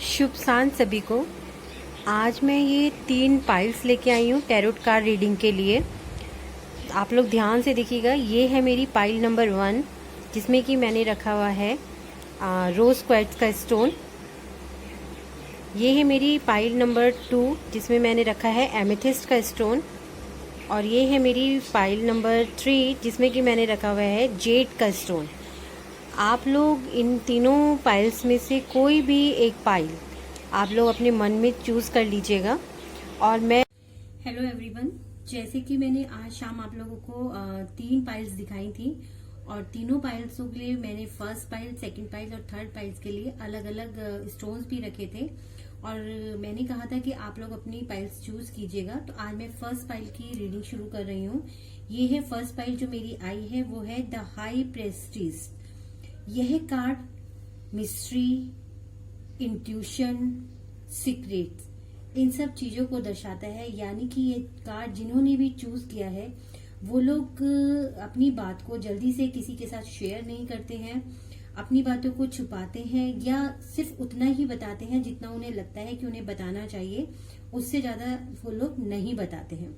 शुभ सांझ सभी को। आज मैं ये 3 पाइल्स लेके आई हूँ टैरोट कार्ड रीडिंग के लिए। आप लोग ध्यान से देखिएगा। ये है मेरी पाइल नंबर 1 जिसमें कि मैंने रखा हुआ है रोज क्वार्ट्ज का स्टोन। ये है मेरी पाइल नंबर 2 जिसमें मैंने रखा है एमेथिस्ट का स्टोन। और ये है मेरी पाइल नंबर 3 जिसमें कि मैंने रखा हुआ है जेड का स्टोन। आप लोग इन तीनों पाइल्स में से कोई भी एक पाइल आप लोग अपने मन में चूज कर लीजिएगा। और मैं हेलो एवरीवन, जैसे कि मैंने आज शाम आप लोगों को 3 पाइल्स दिखाई थी और तीनों पाइल्सों के लिए मैंने फर्स्ट पाइल, सेकंड पाइल और थर्ड पाइल्स के लिए अलग अलग स्टोन्स भी रखे थे और मैंने कहा था कि आप लोग अपनी पाइल्स चूज कीजिएगा। तो आज मैं फर्स्ट पाइल की रीडिंग शुरू कर रही हूँ। ये है फर्स्ट पाइल जो मेरी आई है, वो है द हाई प्रेस्टिज। यह कार्ड मिस्ट्री, इंट्यूशन, सीक्रेट्स, इन सब चीजों को दर्शाता है। यानी कि ये कार्ड जिन्होंने भी चूज किया है वो लोग अपनी बात को जल्दी से किसी के साथ शेयर नहीं करते हैं, अपनी बातों को छुपाते हैं या सिर्फ उतना ही बताते हैं जितना उन्हें लगता है कि उन्हें बताना चाहिए, उससे ज्यादा वो लोग नहीं बताते हैं।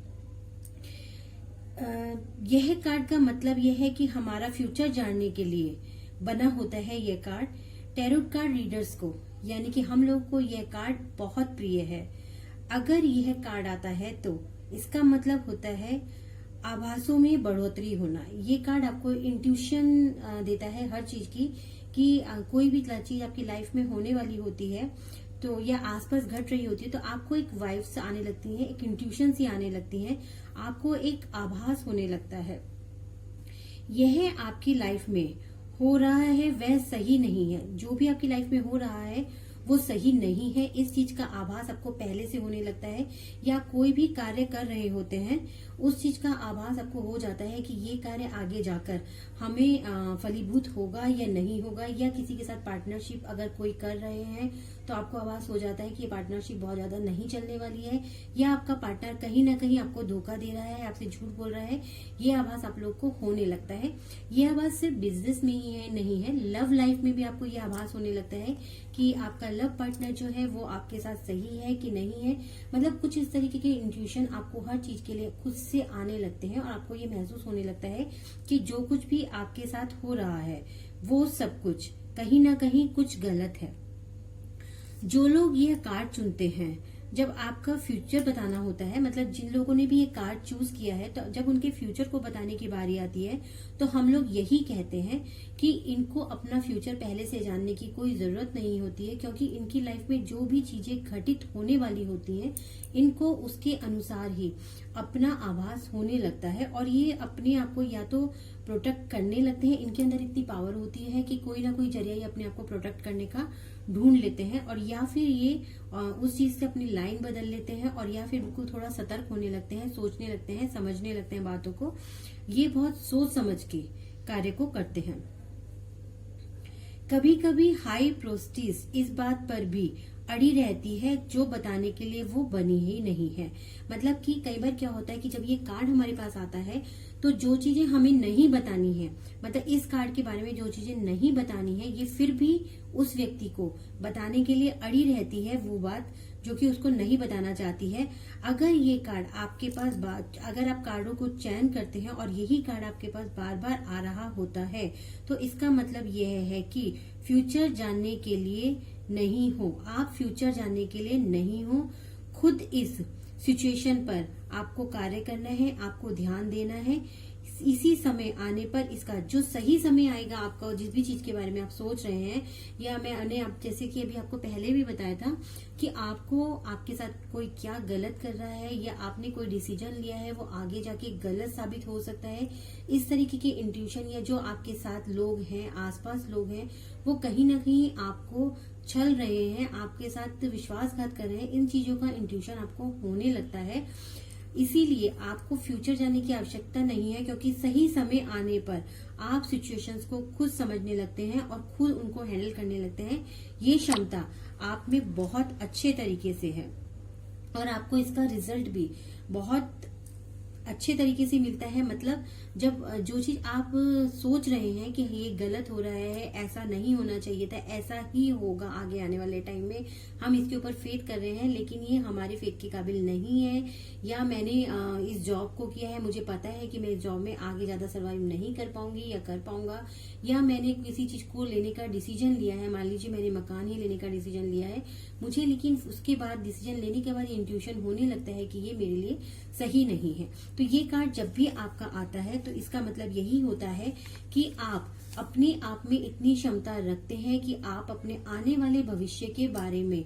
यह कार्ड का मतलब यह है कि हमारा फ्यूचर जानने के लिए बना होता है यह कार्ड। टैरोट कार्ड रीडर्स को यानी कि हम लोगों को यह कार्ड बहुत प्रिय है। अगर यह कार्ड आता है तो इसका मतलब होता है आभासों में बढ़ोतरी होना। ये कार्ड आपको इंट्यूशन देता है हर चीज की, कि कोई भी चीज आपकी लाइफ में होने वाली होती है तो या आसपास घट रही होती है तो आपको एक वाइब्स आने लगती है, एक इंट्यूशन सी आने लगती है, आपको एक आभास होने लगता है। यह आपकी लाइफ में हो रहा है वह सही नहीं है। जो भी आपकी लाइफ में हो रहा है वो सही नहीं है, इस चीज का आभास आपको पहले से होने लगता है। या कोई भी कार्य कर रहे होते हैं उस चीज का आभास आपको हो जाता है कि ये कार्य आगे जाकर हमें फलीभूत होगा या नहीं होगा। या किसी के साथ पार्टनरशिप अगर कोई कर रहे हैं तो आपको आभास हो जाता है कि ये पार्टनरशिप बहुत ज्यादा नहीं चलने वाली है, या आपका पार्टनर कहीं ना कहीं आपको धोखा दे रहा है, आपसे झूठ बोल रहा है। ये आभास आप लोग को होने लगता है। ये आभास सिर्फ बिजनेस में ही है नहीं है, लव लाइफ में भी आपको ये आभास होने लगता है कि आपका लव पार्टनर जो है वो आपके साथ सही है कि नहीं है। मतलब कुछ इस तरीके के इंट्यूशन आपको हर चीज के लिए खुद से आने लगते हैं और आपको ये महसूस होने लगता है कि जो कुछ भी आपके साथ हो रहा है वो सब कुछ कहीं ना कहीं कुछ गलत है। जो लोग ये कार्ड चुनते हैं, जब आपका फ्यूचर बताना होता है, मतलब जिन लोगों ने भी ये कार्ड चूज किया है, तो जब उनके फ्यूचर को बताने की बारी आती है तो हम लोग यही कहते हैं कि इनको अपना फ्यूचर पहले से जानने की कोई जरूरत नहीं होती है, क्योंकि इनकी लाइफ में जो भी चीजें घटित होने वाली होती हैं इनको उसके अनुसार ही अपना आभास होने लगता है और ये अपने आप को या तो प्रोटेक्ट करने लगते हैं। इनके अंदर इतनी पावर होती है कि कोई ना कोई जरिया ये अपने आप को प्रोटेक्ट करने का ढूंढ लेते हैं, और या फिर ये उस चीज से अपनी लाइन बदल लेते हैं, और या फिर बिल्कुल थोड़ा सतर्क होने लगते हैं, सोचने लगते हैं, समझने लगते हैं बातों को। ये बहुत सोच समझ के कार्य को करते हैं। कभी कभी हाई प्रेस्टीज इस बात पर भी अड़ी रहती है जो बताने के लिए वो बनी ही नहीं है। मतलब कि कई बार क्या होता है कि जब ये कार्ड हमारे पास आता है तो जो चीजें हमें नहीं बतानी है, मतलब इस कार्ड के बारे में जो चीजें नहीं बतानी है, ये फिर भी उस व्यक्ति को बताने के लिए अड़ी रहती है, वो बात जो कि उसको नहीं बताना चाहती है। अगर ये कार्ड आपके पास अगर आप कार्डों को चयन करते हैं और यही कार्ड आपके पास बार बार आ रहा होता है तो इसका मतलब यह है कि फ्यूचर जानने के लिए नहीं हो, आप फ्यूचर जानने के लिए नहीं हो। खुद इस सिचुएशन पर आपको कार्य करना है, आपको ध्यान देना है। इसी समय आने पर इसका जो सही समय आएगा, आपका जिस भी चीज के बारे में आप सोच रहे हैं, या मैंने आप जैसे कि अभी आपको पहले भी बताया था कि आपको आपके साथ कोई क्या गलत कर रहा है या आपने कोई डिसीजन लिया है वो आगे जाके गलत साबित हो सकता है। इस तरीके के इंट्यूशन या जो आपके साथ लोग हैं, आसपास लोग हैं, वो कहीं ना कहीं आपको छल रहे हैं, आपके साथ विश्वासघात कर रहे हैं, इन चीजों का इंट्यूशन आपको होने लगता है। इसीलिए आपको फ्यूचर जानने की आवश्यकता नहीं है, क्योंकि सही समय आने पर आप सिचुएशंस को खुद समझने लगते हैं और खुद उनको हैंडल करने लगते हैं। ये क्षमता आप में बहुत अच्छे तरीके से है और आपको इसका रिजल्ट भी बहुत अच्छे तरीके से मिलता है। मतलब जब जो चीज आप सोच रहे हैं कि ये गलत हो रहा है, ऐसा नहीं होना चाहिए था, ऐसा ही होगा आगे आने वाले टाइम में, हम इसके ऊपर फेथ कर रहे हैं लेकिन ये हमारे फेथ के काबिल नहीं है, या मैंने इस जॉब को किया है, मुझे पता है कि मैं इस जॉब में आगे ज्यादा सर्वाइव नहीं कर पाऊंगी या कर पाऊंगा, या मैंने किसी चीज को लेने का डिसीजन लिया है, मान लीजिए मैंने मकान ही लेने का डिसीजन लिया है मुझे, लेकिन उसके बाद डिसीजन लेने के बाद इंट्यूशन होने लगता है कि ये मेरे लिए सही नहीं है। तो ये कार्ड जब भी आपका आता है तो इसका मतलब यही होता है कि आप अपने आप में इतनी क्षमता रखते हैं कि आप अपने आने वाले भविष्य के बारे में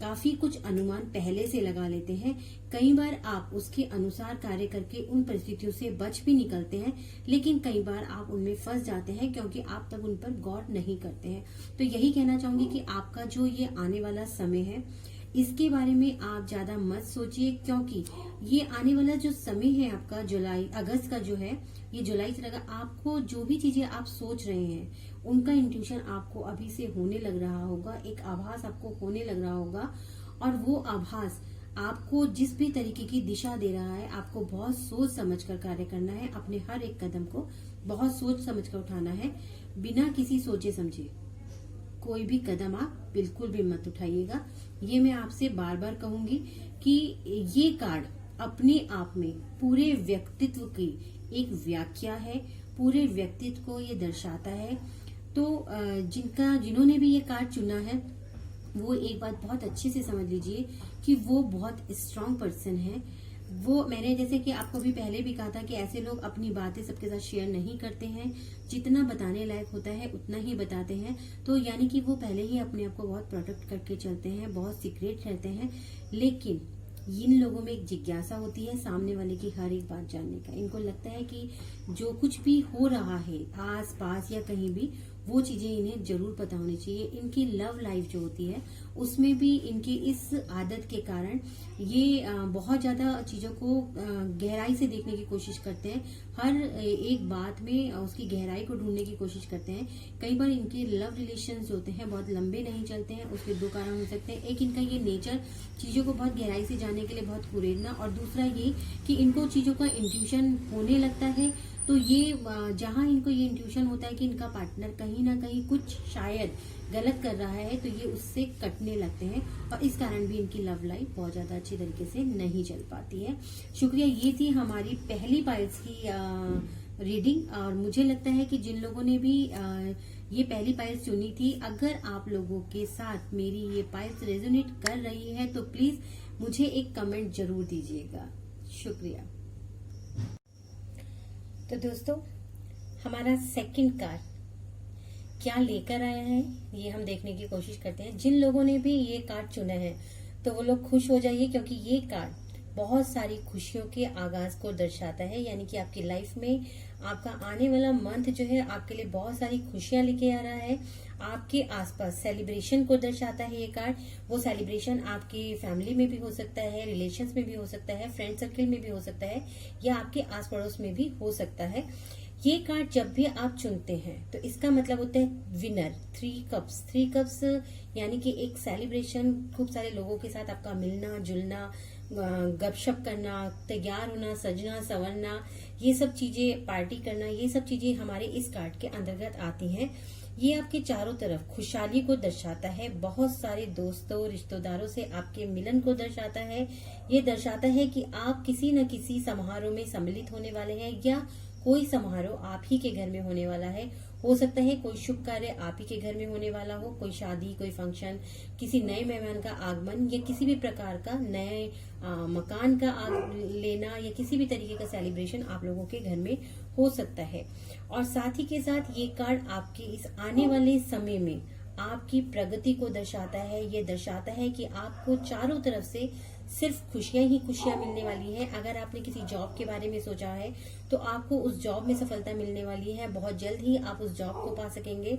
काफी कुछ अनुमान पहले से लगा लेते हैं। कई बार आप उसके अनुसार कार्य करके उन परिस्थितियों से बच भी निकलते हैं, लेकिन कई बार आप उनमें फंस जाते हैं क्योंकि आप तब उन पर गौर नहीं करते हैं। तो यही कहना चाहूंगी कि आपका जो ये आने वाला समय है इसके बारे में आप ज्यादा मत सोचिए, क्योंकि ये आने वाला जो समय है आपका अगस्त का जो है, ये जुलाई चलेगा, आपको जो भी चीजें आप सोच रहे हैं उनका इंट्यूशन आपको अभी से होने लग रहा होगा, एक आभास आपको होने लग रहा होगा, और वो आभास आपको जिस भी तरीके की दिशा दे रहा है, आपको बहुत सोच समझ कर कार्य करना है, अपने हर एक कदम को बहुत सोच समझ कर उठाना है, बिना किसी सोचे समझे कोई भी कदम आप बिल्कुल भी मत उठाइएगा। ये मैं आपसे बार बार कहूंगी कि ये कार्ड अपने आप में पूरे व्यक्तित्व की एक व्याख्या है, पूरे व्यक्तित्व को ये दर्शाता है। तो जिन्होंने भी ये कार्ड चुना है वो एक बात बहुत अच्छे से समझ लीजिए कि वो बहुत स्ट्रांग पर्सन है। वो मैंने जैसे कि आपको भी पहले भी कहा था कि ऐसे लोग अपनी बातें सबके साथ शेयर नहीं करते हैं, जितना बताने लायक होता है उतना ही बताते हैं। तो यानी कि वो पहले ही अपने आप को बहुत प्रोटेक्ट करके चलते हैं, बहुत सीक्रेट रहते हैं, लेकिन इन लोगों में एक जिज्ञासा होती है सामने वाले की हर एक बात जानने का। इनको लगता है कि जो कुछ भी हो रहा है आस पास या कहीं भी, वो चीजें इन्हें जरूर पता होनी चाहिए। इनकी लव लाइफ जो होती है उसमें भी इनकी इस आदत के कारण ये बहुत ज्यादा चीजों को गहराई से देखने की कोशिश करते हैं, हर एक बात में उसकी गहराई को ढूंढने की कोशिश करते हैं। कई बार इनके लव रिलेशन जो होते हैं बहुत लंबे नहीं चलते हैं, उसके दो कारण हो सकते हैं। एक इनका ये नेचर, चीजों को बहुत गहराई से जानने के लिए बहुत कुरेदना, और दूसरा ये कि इनको चीजों का इंट्यूशन होने लगता है। तो ये जहां इनको ये इंट्यूशन होता है कि इनका पार्टनर कहीं ना कहीं कुछ शायद गलत कर रहा है, तो ये उससे कटने लगते हैं, और इस कारण भी इनकी लव लाइफ बहुत ज्यादा अच्छी तरीके से नहीं चल पाती है। शुक्रिया, ये थी हमारी पहली पाइल्स की रीडिंग। और मुझे लगता है कि जिन लोगों ने भी ये पहली पाइल्स चुनी थी, अगर आप लोगों के साथ मेरी ये पाइल्स रेजोनेट कर रही है तो प्लीज मुझे एक कमेंट जरूर दीजिएगा। शुक्रिया। तो दोस्तों, हमारा सेकंड कार्ड क्या लेकर आया है ये हम देखने की कोशिश करते हैं। जिन लोगों ने भी ये कार्ड चुना है तो वो लोग खुश हो जाइए, क्योंकि ये कार्ड बहुत सारी खुशियों के आगाज को दर्शाता है। यानी कि आपकी लाइफ में आपका आने वाला मंथ जो है आपके लिए बहुत सारी खुशियां लेके आ रहा है। आपके आसपास सेलिब्रेशन को दर्शाता है ये कार्ड। वो सेलिब्रेशन आपकी फैमिली में भी हो सकता है, रिलेशंस में भी हो सकता है, फ्रेंड सर्कल में भी हो सकता है, या आपके आस पड़ोस में भी हो सकता है। ये कार्ड जब भी आप चुनते हैं तो इसका मतलब होता है विनर। 3 कप्स यानी कि एक सेलिब्रेशन, खूब सारे लोगों के साथ आपका मिलना जुलना, गपशप करना, तैयार होना, सजना संवरना, ये सब चीजें, पार्टी करना, ये सब चीजें हमारे इस कार्ड के अंतर्गत आती हैं। ये आपके चारों तरफ खुशहाली को दर्शाता है, बहुत सारे दोस्तों रिश्तेदारों से आपके मिलन को दर्शाता है। ये दर्शाता है कि आप किसी न किसी समारोह में सम्मिलित होने वाले हैं, या कोई समारोह आप ही के घर में होने वाला है। हो सकता है कोई शुभ कार्य आप ही के घर में होने वाला हो, कोई शादी, कोई फंक्शन, किसी नए मेहमान का आगमन, या किसी भी प्रकार का नए मकान का लेना, या किसी भी तरीके का सेलिब्रेशन आप लोगों के घर में हो सकता है। और साथ ही के साथ ये कार्ड आपके इस आने वाले समय में आपकी प्रगति को दर्शाता है। ये दर्शाता है कि आपको चारों तरफ से सिर्फ खुशियां ही खुशियां मिलने वाली हैं। अगर आपने किसी जॉब के बारे में सोचा है तो आपको उस जॉब में सफलता मिलने वाली है, बहुत जल्द ही आप उस जॉब को पा सकेंगे।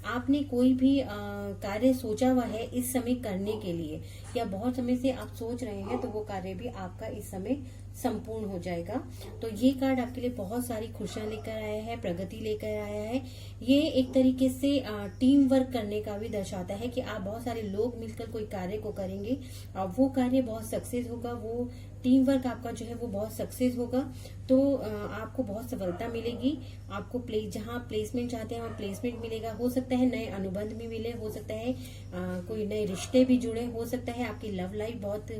आपने कोई भी कार्य सोचा हुआ है इस समय करने के लिए, या बहुत समय से आप सोच रहे हैं, तो वो कार्य भी आपका इस समय संपूर्ण हो जाएगा। तो ये कार्ड आपके लिए बहुत सारी खुशियां लेकर आया है, प्रगति लेकर आया है। ये एक तरीके से टीम वर्क करने का भी दर्शाता है कि आप बहुत सारे लोग मिलकर कोई कार्य को करेंगे और वो कार्य बहुत सक्सेस होगा, वो टीम वर्क आपका जो है वो बहुत सक्सेस होगा। तो आपको बहुत सफलता मिलेगी। आपको जहां प्लेसमेंट चाहते हैं वहां प्लेसमेंट मिलेगा। हो सकता है नए अनुबंध भी मिले, हो सकता है कोई नए रिश्ते भी जुड़े, हो सकता है आपकी लव लाइफ बहुत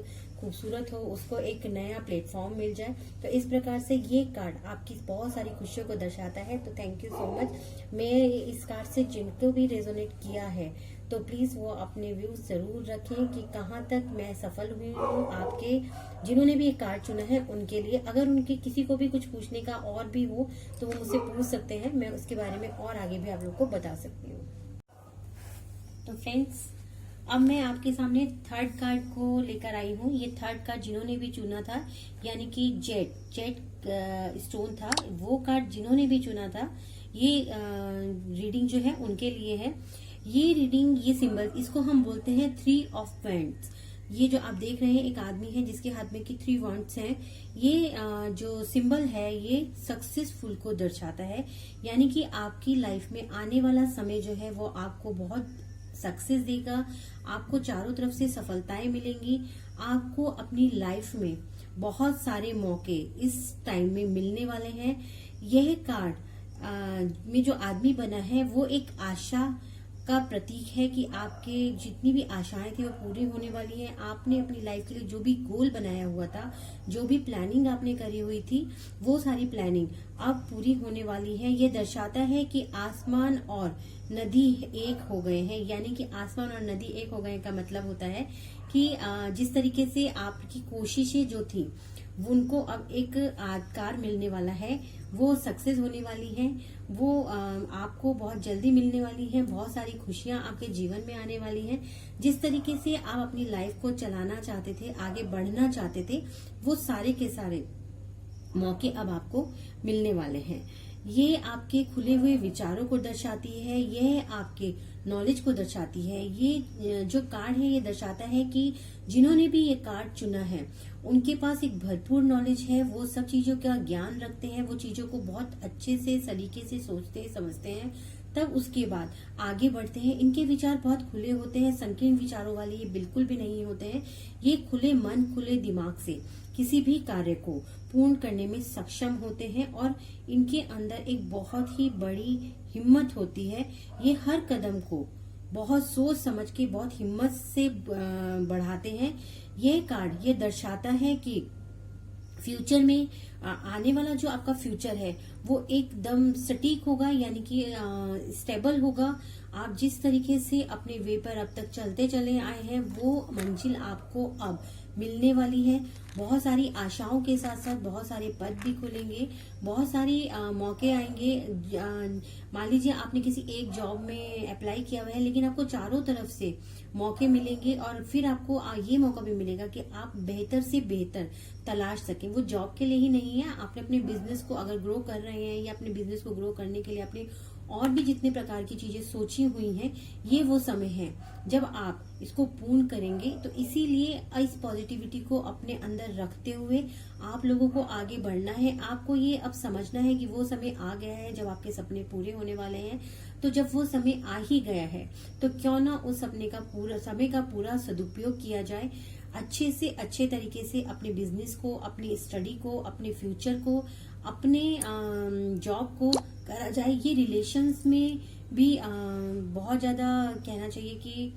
खूबसूरत हो, उसको एक नया प्लेटफॉर्म मिल जाए। तो इस प्रकार से ये कार्ड आपकी बहुत सारी खुशियों को दर्शाता है। तो थैंक यू सो मच। मैं इस कार्ड से जिनको भी रेजोनेट किया है तो प्लीज वो अपने व्यूज जरूर रखें कि कहाँ तक मैं सफल हुई हूँ। आपके जिन्होंने भी ये कार्ड चुना है उनके लिए, अगर उनके किसी को भी कुछ पूछने का और भी हो तो वो मुझसे पूछ सकते हैं, मैं उसके बारे में और आगे भी आप लोग को बता सकती हूँ। तो फ्रेंड्स, अब मैं आपके सामने थर्ड कार्ड को लेकर आई हूँ। ये थर्ड कार्ड जिन्होंने भी चुना था, यानी कि जेड स्टोन था, वो कार्ड जिन्होंने भी चुना था, ये रीडिंग जो है उनके लिए है। ये रीडिंग, ये सिंबल, इसको हम बोलते हैं 3 ऑफ वैंड्स। ये जो आप देख रहे हैं एक आदमी है जिसके हाथ में की 3 वॉन्ड्स हैं। ये जो सिंबल है ये सक्सेसफुल को दर्शाता है, यानी कि आपकी लाइफ में आने वाला समय जो है वो आपको बहुत सक्सेस देगा। आपको चारों तरफ से सफलताएं मिलेंगी। आपको अपनी लाइफ में बहुत सारे मौके इस टाइम में मिलने वाले हैं। यह कार्ड में जो आदमी बना है वो एक आशा का प्रतीक है कि आपके जितनी भी आशाएं थी वो पूरी होने वाली हैं। आपने अपनी लाइफ के लिए जो भी गोल बनाया हुआ था, जो भी प्लानिंग आपने करी हुई थी, वो सारी प्लानिंग अब पूरी होने वाली है। ये दर्शाता है कि आसमान और नदी एक हो गए हैं, यानी कि आसमान और नदी एक हो गए का मतलब होता है कि जिस तरीके से आपकी कोशिशें जो थी उनको अब एक आकार मिलने वाला है, वो सक्सेस होने वाली है, वो आपको बहुत जल्दी मिलने वाली है। बहुत सारी खुशियां आपके जीवन में आने वाली हैं। जिस तरीके से आप अपनी लाइफ को चलाना चाहते थे, आगे बढ़ना चाहते थे, वो सारे के सारे मौके अब आपको मिलने वाले हैं। ये आपके खुले हुए विचारों को दर्शाती है, यह आपके नॉलेज को दर्शाती है। ये जो कार्ड है ये दर्शाता है कि जिन्होंने भी ये कार्ड चुना है उनके पास एक भरपूर नॉलेज है, वो सब चीजों का ज्ञान रखते हैं, वो चीजों को बहुत अच्छे से सलीके से सोचते हैं, समझते हैं, तब उसके बाद आगे बढ़ते हैं। इनके विचार बहुत खुले होते हैं, संकीर्ण विचारों वाले ये बिल्कुल भी नहीं होते हैं। ये खुले मन, खुले दिमाग से किसी भी कार्य को पूर्ण करने में सक्षम होते हैं और इनके अंदर एक बहुत ही बड़ी हिम्मत होती है। ये हर कदम को बहुत सोच समझ के, बहुत हिम्मत से बढ़ाते हैं। ये कार्ड ये दर्शाता है कि फ्यूचर में आने वाला जो आपका फ्यूचर है वो एकदम सटीक होगा, यानी कि स्टेबल होगा। आप जिस तरीके से अपने वे पर अब तक चलते चले आए हैं वो मंजिल आपको अब मिलने वाली है। बहुत सारी आशाओं के साथ साथ बहुत सारे पद भी खुलेंगे, बहुत सारी मौके आएंगे। मान लीजिए आपने किसी एक जॉब में अप्लाई किया हुआ है, लेकिन आपको चारों तरफ से मौके मिलेंगे और फिर आपको ये मौका भी मिलेगा कि आप बेहतर से बेहतर तलाश सकें। वो जॉब के लिए ही नहीं है, आपने अपने बिजनेस को अगर ग्रो कर रहे हैं या अपने बिजनेस को ग्रो करने के लिए अपने और भी जितने प्रकार की चीजें सोची हुई हैं, ये वो समय है जब आप इसको पूर्ण करेंगे। तो इसीलिए इस पॉजिटिविटी को अपने अंदर रखते हुए आप लोगों को आगे बढ़ना है। आपको ये अब समझना है कि वो समय आ गया है जब आपके सपने पूरे होने वाले हैं। तो जब वो समय आ ही गया है तो क्यों ना उस समय का पूरा सदुपयोग किया जाए, अच्छे से अच्छे तरीके से अपने बिजनेस को, अपनी स्टडी को, अपने फ्यूचर को, अपने जॉब को करा जाए। ये रिलेशंस में भी बहुत ज्यादा कहना चाहिए कि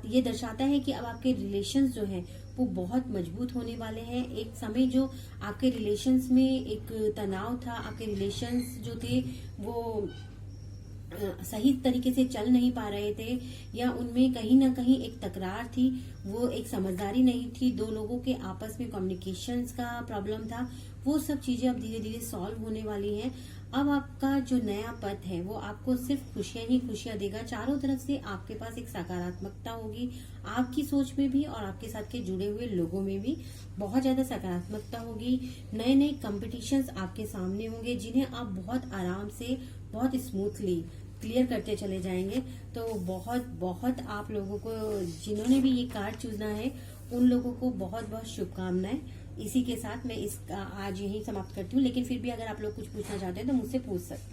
ये दर्शाता है कि अब आपके रिलेशंस जो हैं वो बहुत मजबूत होने वाले हैं। एक समय जो आपके रिलेशंस में एक तनाव था, आपके रिलेशंस जो थे वो सही तरीके से चल नहीं पा रहे थे या उनमें कहीं ना कहीं एक तकरार थी, वो एक समझदारी नहीं थी, दो लोगों के आपस में कम्युनिकेशंस का प्रॉब्लम था, वो सब चीजें अब धीरे धीरे सॉल्व होने वाली हैं। अब आपका जो नया पथ है वो आपको सिर्फ खुशियां ही खुशियां देगा। चारों तरफ से आपके पास एक सकारात्मकता होगी, आपकी सोच में भी और आपके साथ के जुड़े हुए लोगों में भी बहुत ज्यादा सकारात्मकता होगी। नए नए कॉम्पिटिशन्स आपके सामने होंगे जिन्हें आप बहुत आराम से, बहुत स्मूथली क्लियर करते चले जाएंगे। तो बहुत बहुत आप लोगों को, जिन्होंने भी ये कार्ड चुना है, उन लोगों को बहुत बहुत शुभकामनाएं। इसी के साथ मैं आज यही समाप्त करती हूँ, लेकिन फिर भी अगर आप लोग कुछ पूछना चाहते हैं तो मुझसे पूछ सकते हैं।